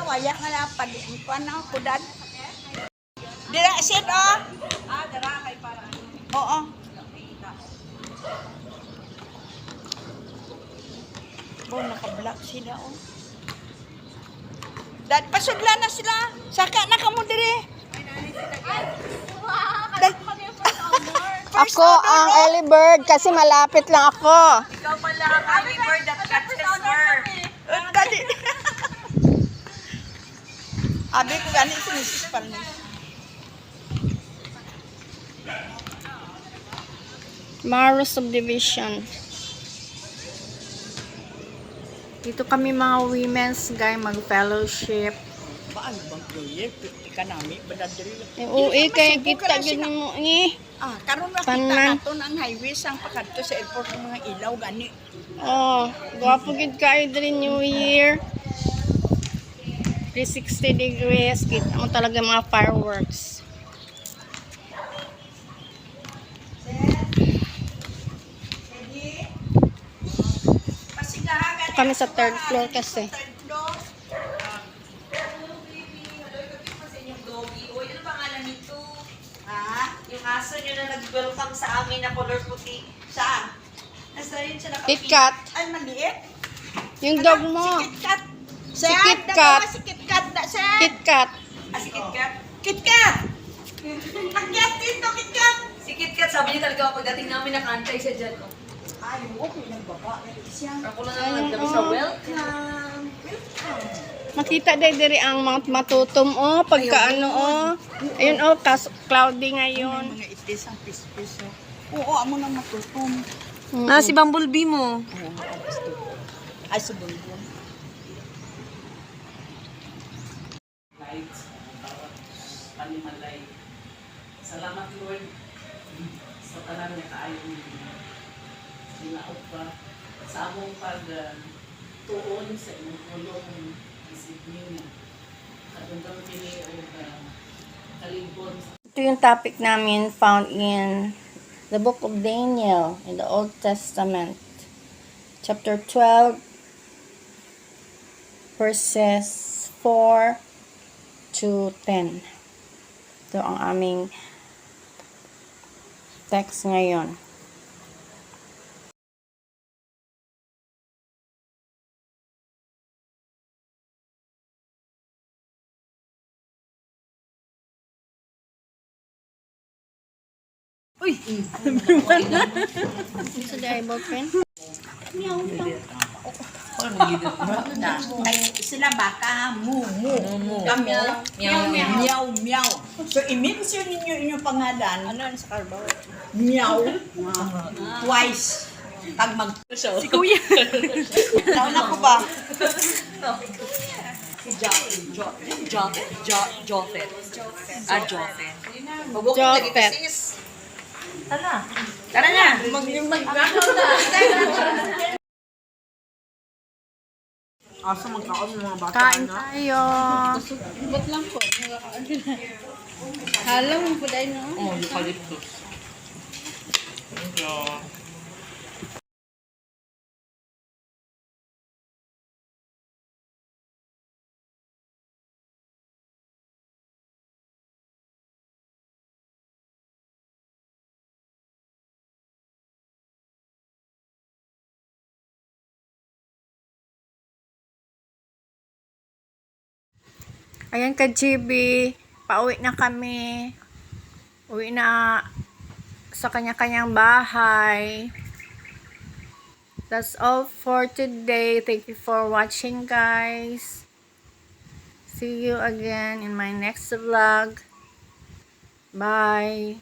waya nga na padi kuan na kudan. Dira sid oh. Dira kay para. Oo. Bo naka-block sila oh. Dad pasudla na sila. Saka na kamo dire. Ako ang early bird kasi malapit lang ako. Ikaw pala ang early bird that catches worm. Dali. Abi ko gani si Mrs. Palmi. Maro Subdivision. Dito kami mga women's guy mag-fellowship. Paano bang proyekto? Ika namin, badadiri. Uwi kaya kita gini mo ni. Karon na kita nato ang highway sang pakadto sa airport ng mga ilaw gani. Oh, gwapo gid kayo diri New Year. 360 degrees, kita mo talaga mga fireworks. Kami sa third floor kasi. Yung aso nyo na nag-welcome sa amin na color puti. Saan? Nasa rin siya nakapili. KitKat. Ay, maliit. Yung dog mo. Si KitKat. Si KitKat. Si KitKat na siya. KitKat. Si KitKat? KitKat! Akyat dito, KitKat! Si KitKat, sabi niya talaga pagdating namin nakantay siya dyan. Oh. Ay, okay lang baba. Siya. Ako lang naman kami sa welcome. Makita diri ang mga matutom oh, pagka ano oh. Ayun oh, cloudy ngayon. Mga itis ang pis-pis. Oo, amo na matutom. Si Bumblebee mo. Ay, subong ko. Lights, panimalay. Salamat Lord sa tanan nga kaayo ninyo. Sinaot pa sa among pag-tuon sa inyong kulong isip ninyo. Kadunggang pili o kalibon. Ito yung topic namin found in the book of Daniel in the Old Testament. Chapter 12 verses 4 to 10. Ito ang aming text ngayon. Uy! So the eyeball pen? Ay, sila baka, mu. Kami, meow, meow. So, i-mention ninyo inyong pangalan. Ano sa carbo? Meow. Twice. Pag mag... Si Kuya. Nauna ko ba? Si Jopet. Jopet. Jopet. Jopet. Tara na. Mag-background na. Asa magkaon ng mga bata Kain tayo. Ba't lang po? Halang mo po dahil, no? Oh, eucalyptus. Thank you. Ayan ka, GB. Pauwi na kami. Uwi na sa kanya-kanyang bahay. That's all for today. Thank you for watching, guys. See you again in my next vlog. Bye.